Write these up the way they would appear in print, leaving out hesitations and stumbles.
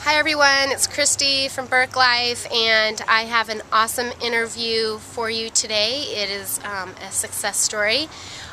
Hi everyone, it's Christy from BurkeLife, and I have an awesome interview for you today. It is a success story,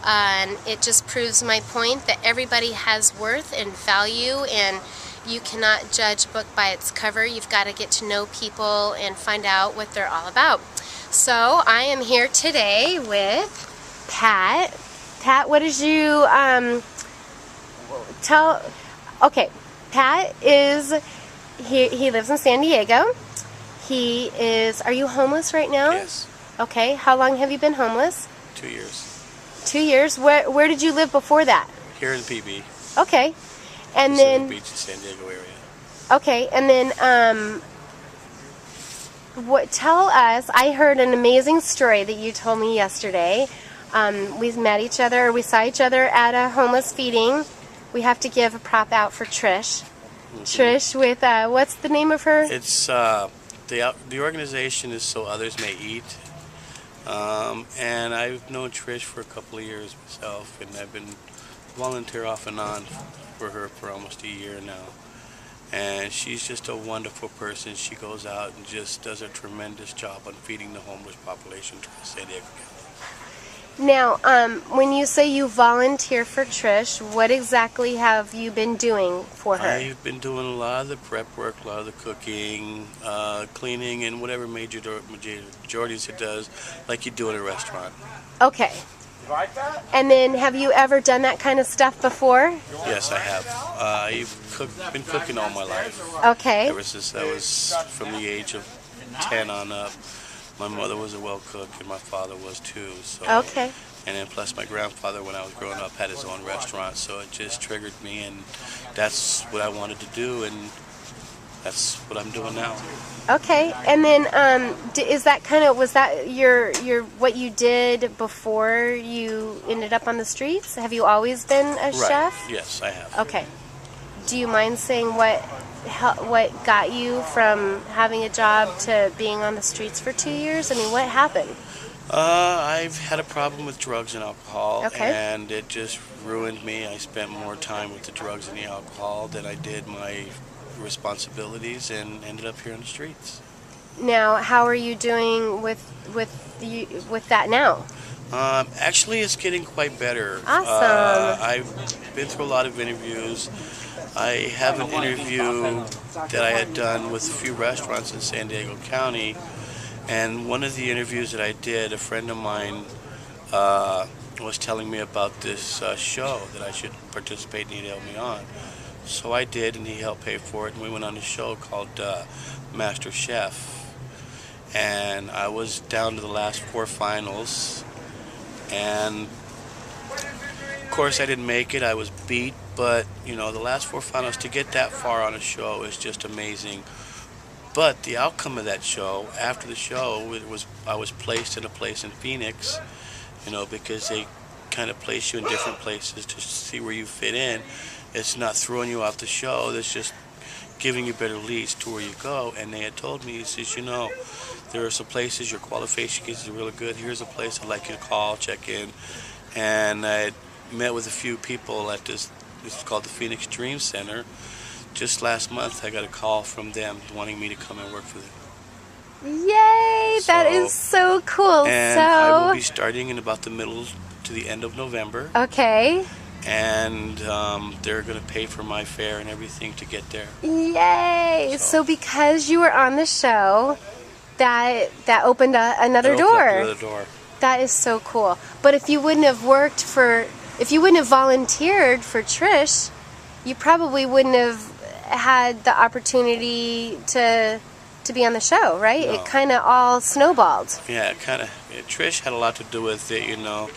and it just proves my point that everybody has worth and value, and you cannot judge a book by its cover. You've got to get to know people and find out what they're all about. So I am here today with Pat. Pat, what did you tell? Okay, Pat is... He lives in San Diego. He is... Are you homeless right now? Yes. Okay. How long have you been homeless? 2 years. 2 years? Where did you live before that? Here in PB. Okay. And Pacific then... Beach in San Diego area. Okay. And then, tell us, I heard an amazing story that you told me yesterday. We met each other, we saw each other at a homeless feeding. We have to give a prop out for Trish. Trish with, what's the name of her? It's, the organization is So Others May Eat. And I've known Trish for a couple of years myself, and I've been volunteer off and on for her for almost a year now. And she's just a wonderful person. She goes out and just does a tremendous job on feeding the homeless population to San Diego County. Now, when you say you volunteer for Trish, what exactly have you been doing for her? I've been doing a lot of the prep work, a lot of the cooking, cleaning, and whatever majorities it does, like you do in a restaurant. Okay. And then, have you ever done that kind of stuff before? Yes, I have. I've been cooking all my life. Okay. Ever since I was from the age of 10 on up. My mother was a well cook, and my father was too. So. Okay. And then plus my grandfather, when I was growing up, had his own restaurant, so it just triggered me, and that's what I wanted to do, and that's what I'm doing now. Okay. And then, is that kind of, was that your what you did before you ended up on the streets? Have you always been a chef? Yes, I have. Okay. Do you mind saying what got you from having a job to being on the streets for 2 years? I mean, what happened? I've had a problem with drugs and alcohol, okay. And it just ruined me. I spent more time with the drugs and the alcohol than I did my responsibilities, and ended up here on the streets. Now, how are you doing with that now? Actually, it's getting quite better. Awesome. I've been through a lot of interviews. I have an interview that I had done with a few restaurants in San Diego County, and one of the interviews that I did, a friend of mine was telling me about this show that I should participate, and he'd help me on. So I did, and he helped pay for it, and we went on a show called Master Chef. And I was down to the last 4 finals, and of course I didn't make it. I was beat, but you know, the last 4 finals, to get that far on a show is just amazing. But the outcome of that show, after the show, I was placed in a place in Phoenix, you know, because they kind of place you in different places to see where you fit in. It's not throwing you off the show, it's just giving you better leads to where you go. And they had told me, he says, you know, there are some places your qualifications are really good. Here's a place I'd like you to call, check in. And I met with a few people at this is called the Phoenix Dream Center. Just last month I got a call from them wanting me to come and work for them. Yay! That is so cool. And I will be starting in about the middle to the end of November. Okay. And they're going to pay for my fare and everything to get there. Yay! So because you were on the show, that opened another door. Another door. That is so cool. But if you wouldn't have volunteered for Trish, you probably wouldn't have had the opportunity to be on the show, right? No. It kind of all snowballed. Yeah, Trish had a lot to do with it, you know,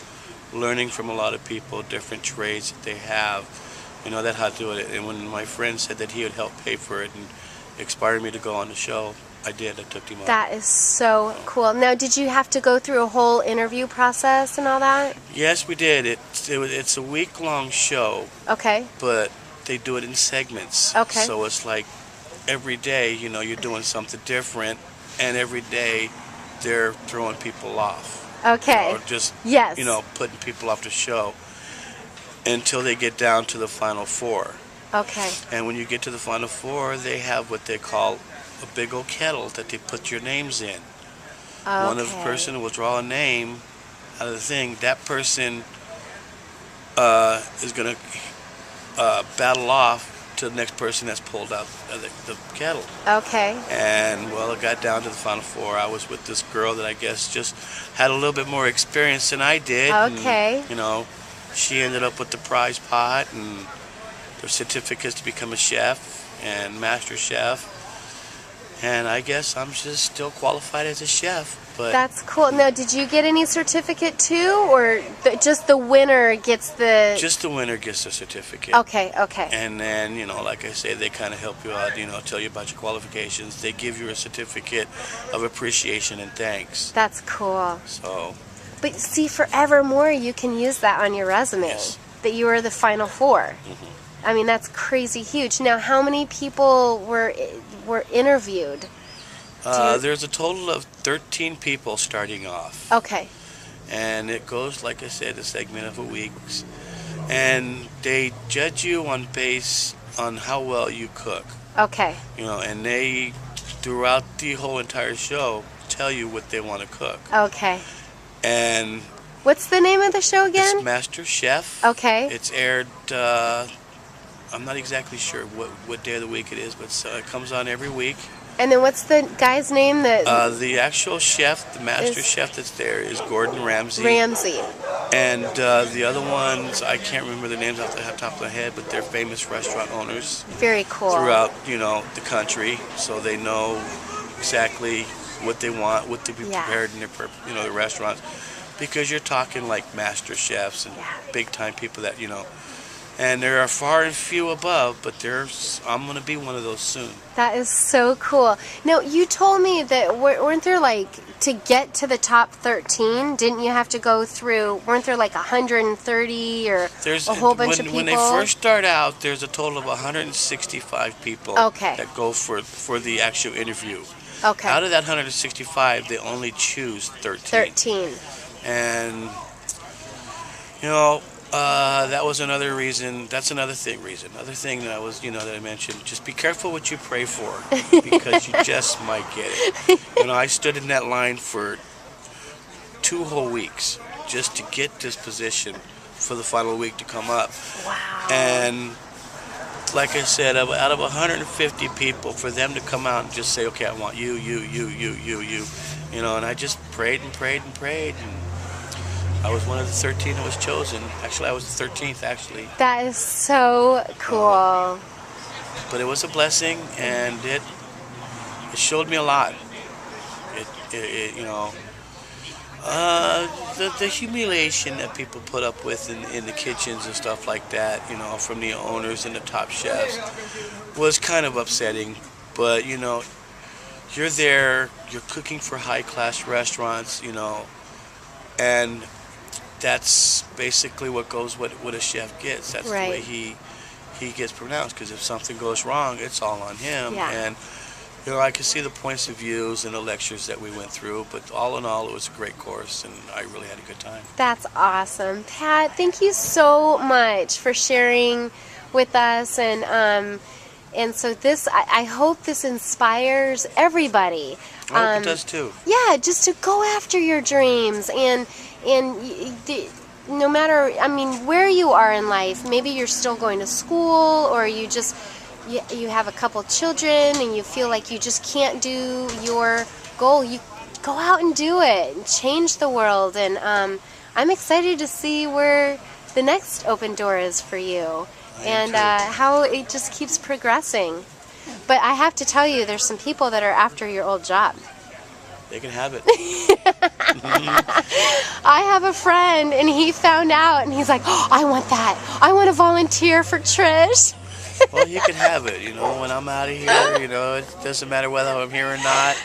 learning from a lot of people, different trades that they have, you know, that had to do with it. And when my friend said that he would help pay for it and inspired me to go on the show, I did. I took him on. That is so cool. Now, did you have to go through a whole interview process and all that? Yes, we did. It's a week-long show. Okay. But they do it in segments. Okay. So it's like every day, you know, you're doing something different, and every day they're throwing people off. Okay. Or just, yes. you know, putting people off the show until they get down to the final 4. Okay. And when you get to the final four, they have what they call a big old kettle that they put your names in. One of the Okay. person will draw a name out of the thing. That person is going to battle off to the next person that's pulled out the kettle. Okay. And well, it got down to the final four. I was with this girl that I guess just had a little bit more experience than I did. Okay. And, she ended up with the prize pot and their certificates to become a chef and master chef. And I guess I'm just still qualified as a chef. But That's cool. Now, did you get any certificate too, or just the winner gets the? just the winner gets the certificate. Okay. Okay. And then, like I say, they kind of help you out, tell you about your qualifications. They give you a certificate of appreciation and thanks. That's cool. So, But see, forevermore, you can use that on your resume. Yes. That you were the final four. I mean, that's crazy huge. Now, how many people were interviewed? there's a total of 13 people starting off. Okay. And it goes, like I said, a segment of a week. And they judge you on how well you cook. Okay. And they, throughout the whole entire show, tell you what they want to cook. Okay. And What's the name of the show again? it's Master Chef. Okay. It's aired, I'm not exactly sure what day of the week it is, but it comes on every week. And then what's the guy's name that? The actual chef, the master chef that's there is Gordon Ramsay. Ramsay. And the other ones, I can't remember their names off the top of my head, but they're famous restaurant owners Very cool. throughout, the country. So they know exactly what they want, what to be prepared in their, the restaurants. Because you're talking like master chefs and big time people that, and there are far and few above, but I'm going to be one of those soon. That is so cool. Now, you told me that weren't there to get to the top 13, didn't you have to go through, weren't there 130 or a whole bunch of people? When they first start out, there's a total of 165 people that go for the actual interview. Okay. Out of that 165, they only choose 13. And, that was another reason. That's another reason. Another thing that that I mentioned. Just be careful what you pray for, because you just might get it. I stood in that line for 2 whole weeks just to get this position for the final week to come up. Wow. And like I said, out of 150 people, for them to come out and just say, okay, I want you, and I just prayed and prayed and prayed, and I was one of the 13 that was chosen. Actually, I was the 13th, actually. That is so cool. But it was a blessing, and it showed me a lot. The humiliation that people put up with in the kitchens and stuff like that, from the owners and the top chefs, was kind of upsetting. But, you're there, you're cooking for high-class restaurants, and that's basically what a chef gets. That's the way he gets pronounced, because if something goes wrong, it's all on him. Yeah. And I could see the points of views and the lectures that we went through, but all in all, it was a great course, and I really had a good time. That's awesome. Pat, thank you so much for sharing with us, and so this, I hope this inspires everybody. I hope it does too. Yeah, just to go after your dreams, and no matter, where you are in life, maybe you're still going to school, or you have a couple children and you feel like you just can't do your goal. You go out and do it and change the world, and I'm excited to see where the next open door is for you, and how it just keeps progressing. But I have to tell you, there's some people that are after your old job. They can have it. I have a friend, and he found out, and he's like, oh, I want that. I want to volunteer for Trish. Well, you can have it, when I'm out of here, it doesn't matter whether I'm here or not.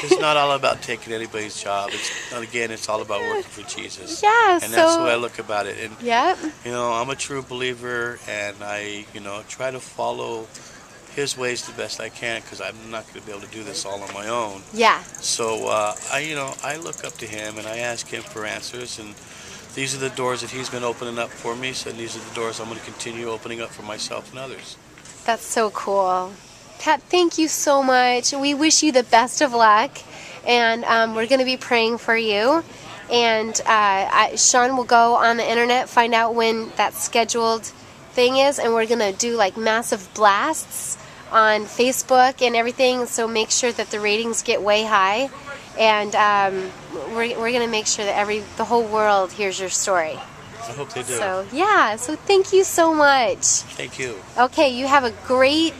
It's not all about taking anybody's job. It's all about working for Jesus. Yeah, and that's the way I look about it. And, yep. I'm a true believer, and I, try to follow His ways the best I can, because I'm not going to be able to do this all on my own. Yeah. So, I look up to Him, and I ask Him for answers, and these are the doors that He's been opening up for me, so these are the doors I'm going to continue opening up for myself and others. That's so cool. Pat, thank you so much. We wish you the best of luck, and we're going to be praying for you. And Sean will go on the internet, find out when that scheduled thing is, and we're going to do like massive blasts on Facebook and everything, so make sure that the ratings get way high. And we're going to make sure that the whole world hears your story. I hope they do. So, yeah, so thank you so much. Thank you. Okay, you have a great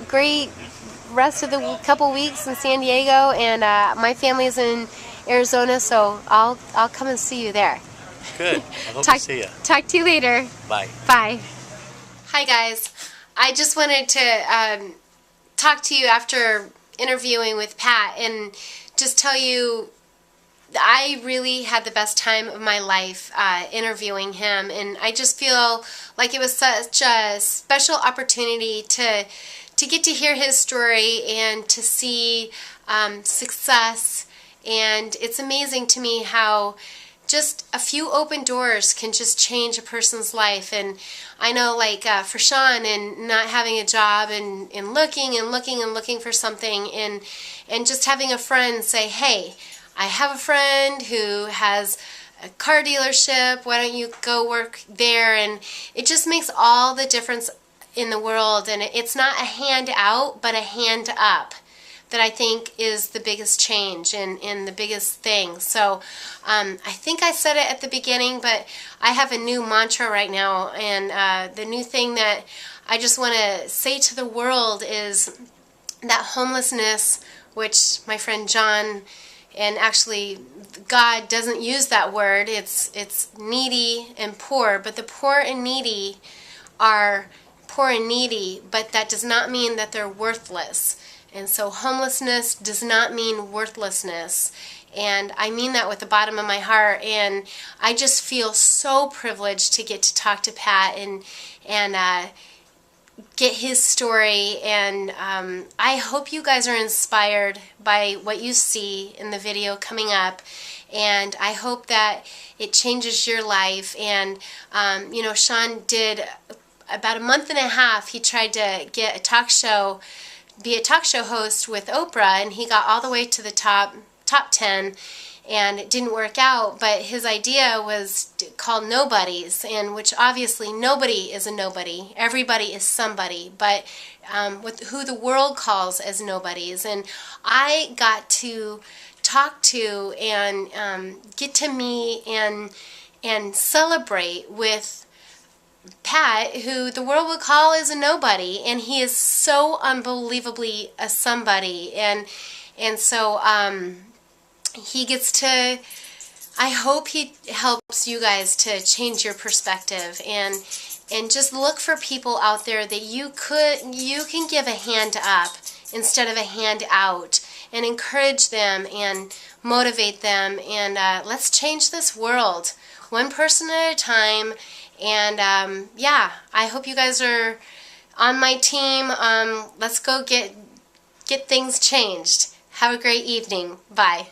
rest of the couple weeks in San Diego, and my family is in Arizona, so I'll come and see you there. Good. I hope to see you. Talk to you later. Bye. Bye. Hi, guys. I just wanted to talk to you after interviewing with Pat and just tell you I really had the best time of my life interviewing him, and I just feel like it was such a special opportunity to get to hear his story and to see success. And it's amazing to me how just a few open doors can just change a person's life. And I know, like for Sean, and not having a job and looking for something, and just having a friend say, hey, I have a friend who has a car dealership, why don't you go work there? And it just makes all the difference in the world. And it's not a hand out, but a hand up that I think is the biggest change and the biggest thing. So I think I said it at the beginning, but I have a new mantra right now, and the new thing that I just want to say to the world is that homelessness, which my friend John, and actually God doesn't use that word, it's needy and poor, but the poor and needy are poor and needy, but that does not mean that they're worthless. And so homelessness does not mean worthlessness. And I mean that with the bottom of my heart. And I just feel so privileged to get to talk to Pat and get his story. And I hope you guys are inspired by what you see in the video coming up. And I hope that it changes your life. And, you know, Sean did about a month and a half, he tried to get a talk show, be a talk show host with Oprah, and he got all the way to the top 10, and it didn't work out. But his idea was called Nobodies, and which obviously nobody is a nobody, everybody is somebody, but with who the world calls as nobodies. And I got to talk to and get to meet and celebrate with Pat, who the world would call as a nobody, and he is so unbelievably a somebody. And so he gets to, I hope he helps you guys to change your perspective and just look for people out there that you can give a hand up instead of a hand out, and encourage them and motivate them, and let's change this world one person at a time. And yeah, I hope you guys are on my team. Let's go get things changed. Have a great evening. Bye.